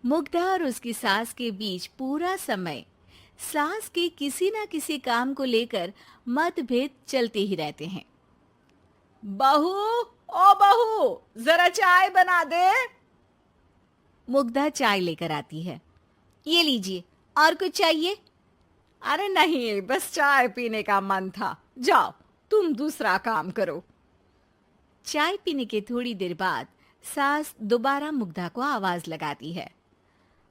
मुग्धा और उसकी सास के बीच पूरा समय सास के किसी ना किसी काम को लेकर मतभेद चलते ही रहते हैं। बहू, ओ बहू, जरा चाय बना दे। मुग्धा चाय लेकर आती है। ये लीजिए, और कुछ चाहिए? अरे नहीं, बस चाय पीने का मन था। जाओ, तुम दूसरा काम करो। चाय पीने के थोड़ी देर बाद सास दोबारा मुग्धा को आवाज लगाती है।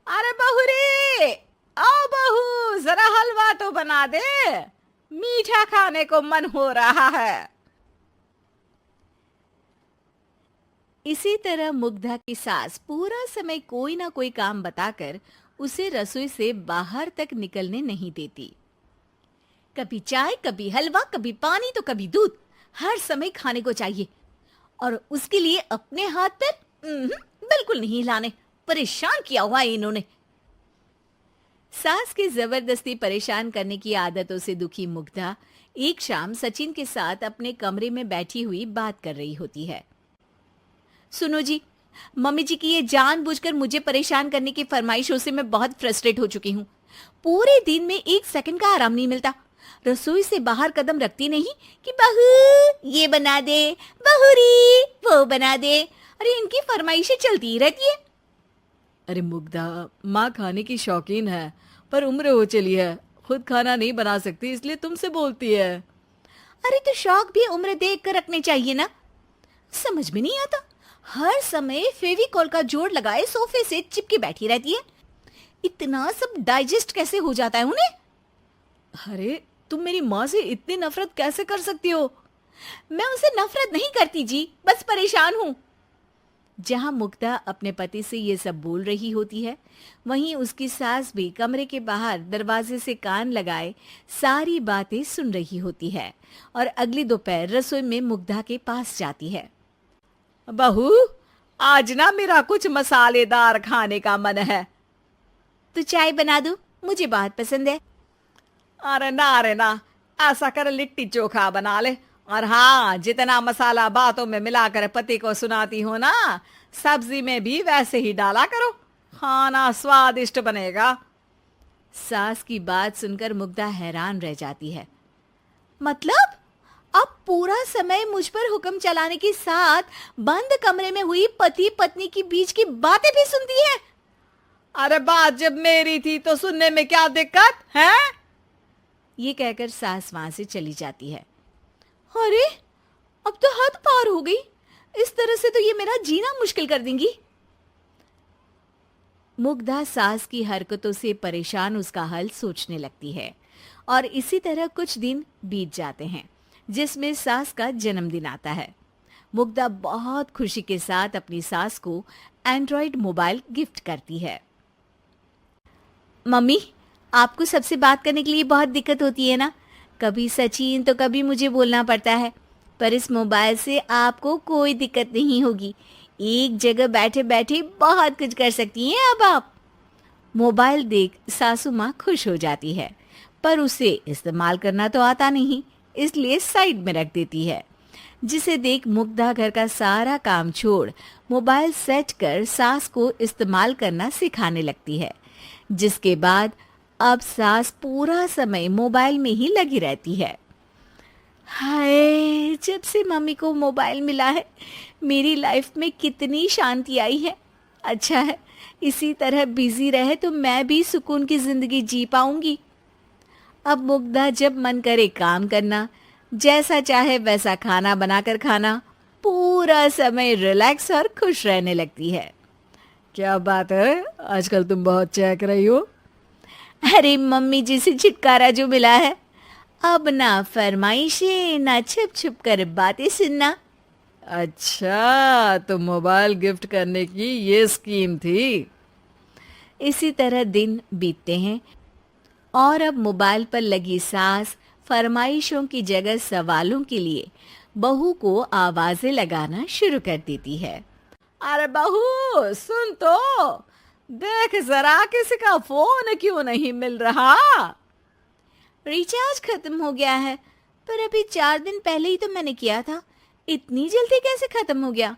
अरे बहू रे, आओ बहू, जरा हलवा तो बना दे, मीठा खाने को मन हो रहा है। इसी तरह मुग्धा की सास पूरा समय कोई ना कोई काम बताकर उसे रसोई से बाहर तक निकलने नहीं देती। कभी चाय, कभी हलवा, कभी पानी तो कभी दूध, हर समय खाने को चाहिए और उसके लिए अपने हाथ पैर बिल्कुल नहीं हिलाने। परेशान किया हुआ है इन्होंने। सास की जबरदस्ती परेशान करने की आदतों से दुखी मुग्धा एक शाम सचिन के साथ अपने कमरे में बैठी हुई बात कर रही होती है। सुनो जी, मम्मी जी की ये जानबूझकर मुझे परेशान करने की फरमाइशों से मैं बहुत फ्रस्ट्रेट हो चुकी हूँ। पूरे दिन में एक सेकंड का आराम नहीं मिलता। रसोई से बाहर कदम रखती नहीं कि बहू ये बना दे, बहुरी वो बना दे। अरे इनकी फरमाइशें चलती ही रहती है। अरे मुग्धा, माँ खाने की शौकीन है, पर उम्र हो चली है, खुद खाना नहीं बना सकती, इसलिए तुमसे बोलती है। अरे तो शौक भी उम्र देख कर रखने चाहिए ना। समझ में नहीं आता, हर समय फेविकॉल का जोड़ लगाए सोफे से चिपके बैठी रहती है। इतना सब डाइजेस्ट कैसे हो जाता है उन्हें? अरे तुम मेरी माँ से इतनी नफरत कैसे कर सकती हो? मैं उनसे नफरत नहीं करती जी, बस परेशान हूँ। जहां मुग्धा अपने पति से ये सब बोल रही होती है, वहीं उसकी सास भी कमरे के बाहर दरवाजे से कान लगाए सारी बातें सुन रही होती है और अगली दोपहर रसोई में मुग्धा के पास जाती है। बहू, आज ना मेरा कुछ मसालेदार खाने का मन है। तो चाय बना दूं? मुझे बहुत पसंद है। अरे ना, ऐसा कर लिट्टी चोखा बना ले। और हाँ, जितना मसाला बातों में मिलाकर पति को सुनाती हो ना, सब्जी में भी वैसे ही डाला करो, खाना स्वादिष्ट बनेगा। सास की बात सुनकर मुग्धा हैरान रह जाती है। मतलब अब पूरा समय मुझ पर हुक्म चलाने के साथ बंद कमरे में हुई पति पत्नी की बीच की बातें भी सुनती है? अरे बात जब मेरी थी तो सुनने में क्या दिक्कत है? ये कहकर सास वहां से चली जाती है। अरे अब तो हद पार हो गई, इस तरह से तो ये मेरा जीना मुश्किल कर देंगी। मुग्धा सास की हरकतों से परेशान उसका हल सोचने लगती है और इसी तरह कुछ दिन बीत जाते हैं, जिसमें सास का जन्मदिन आता है। मुग्धा बहुत खुशी के साथ अपनी सास को एंड्रॉइड मोबाइल गिफ्ट करती है। मम्मी, आपको सबसे बात करने के लिए बहुत दिक्कत होती है ना? कभी सचिन तो कभी मुझे बोलना पड़ता है, पर इस मोबाइल से आपको कोई दिक्कत नहीं होगी। एक जगह बैठे बैठे बहुत कुछ कर सकती हैं अब आप। मोबाइल देख सासू माँ खुश हो जाती है, पर उसे इस्तेमाल करना तो आता नहीं, इसलिए साइड में रख देती है। जिसे देख मुग्धा घर का सारा काम छोड़ मोबाइल सेट कर सास को इस्तेमाल करना सिखाने लगती है, जिसके बाद अब सास पूरा समय मोबाइल में ही लगी रहती है। हाय, जब से मम्मी को मोबाइल मिला है मेरी लाइफ में कितनी शांति आई है। अच्छा है, इसी तरह बिजी रहे तो मैं भी सुकून की जिंदगी जी पाऊंगी। अब मुग्धा जब मन करे काम करना, जैसा चाहे वैसा खाना बनाकर खाना, पूरा समय रिलैक्स और खुश रहने लगती है। क्या बात है, आजकल तुम बहुत चहक रही हो। अरे मम्मी जी से छुटकारा जो मिला है, अब ना फरमाइशें ना छुप छुप कर बातें सुनना। अच्छा, तो मोबाइल गिफ्ट करने की ये स्कीम थी। इसी तरह दिन बीतते हैं और अब मोबाइल पर लगी सास फरमाइशों की जगह सवालों के लिए बहू को आवाजें लगाना शुरू कर देती है। अरे बहू, सुन तो, देख जरा किसी का फोन क्यों नहीं मिल रहा? रिचार्ज खत्म हो गया है, पर अभी 4 दिन पहले ही तो मैंने किया था, इतनी जल्दी कैसे खत्म हो गया?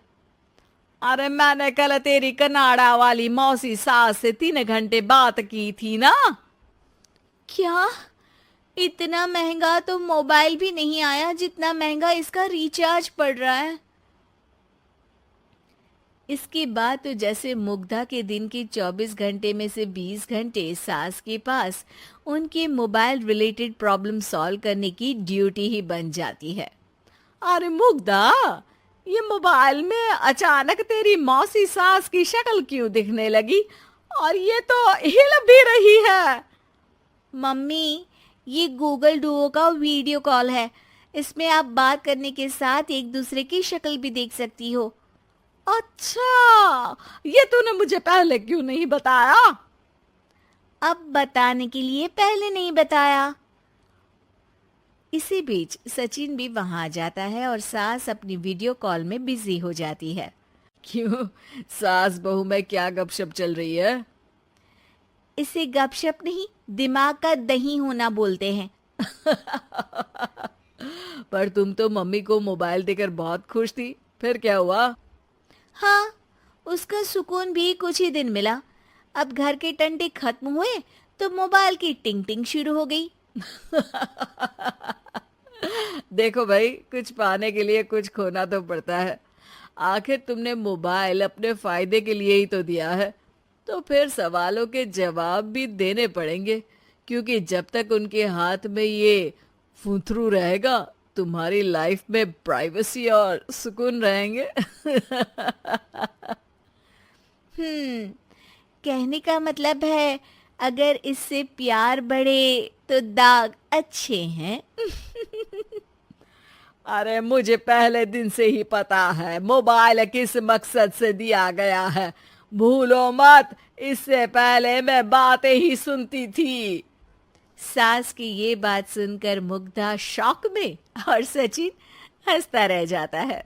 अरे मैंने कल तेरी कनाडा वाली मौसी सास से 3 घंटे बात की थी ना। क्या? इतना महंगा तो मोबाइल भी नहीं आया जितना महंगा इसका रिचार्ज पड़ रहा है। इसके बाद तो जैसे मुग्धा के दिन के 24 घंटे में से 20 घंटे सास के पास उनके मोबाइल रिलेटेड प्रॉब्लम सॉल्व करने की ड्यूटी ही बन जाती है। अरे मुग्धा, ये मोबाइल में अचानक तेरी मौसी सास की शक्ल क्यों दिखने लगी? और ये तो हिल भी रही है। मम्मी, ये गूगल डुओ का वीडियो कॉल है। इसमें आप बात करने के साथ एक दूसरे की शक्ल भी देख सकती हो। अच्छा, ये तूने मुझे पहले क्यों नहीं बताया? अब बताने के लिए पहले नहीं बताया। इसी बीच सचिन भी वहां आ जाता है और सास अपनी वीडियो कॉल में बिजी हो जाती है। क्यों, सास बहू में क्या गपशप चल रही है? इसे गपशप नहीं, दिमाग का दही होना बोलते हैं। पर तुम तो मम्मी को मोबाइल देकर बहुत खुश थी, फिर क्या हुआ? हाँ, उसका सुकून भी कुछ ही दिन मिला। अब घर के टंटे खत्म हुए तो मोबाइल की टिंग टिंग शुरू हो गई। देखो भाई, कुछ पाने के लिए कुछ खोना तो पड़ता है। आखिर तुमने मोबाइल अपने फायदे के लिए ही तो दिया है, तो फिर सवालों के जवाब भी देने पड़ेंगे, क्योंकि जब तक उनके हाथ में ये फुथरू रहेगा तुम्हारी लाइफ में प्राइवेसी और सुकून रहेंगे। कहने का मतलब है अगर इससे प्यार बढ़े तो दाग अच्छे हैं। अरे मुझे पहले दिन से ही पता है मोबाइल किस मकसद से दिया गया है। भूलो मत, इससे पहले मैं बातें ही सुनती थी। सास की ये बात सुनकर मुग्धा शॉक में और सचिन हंसता रह जाता है।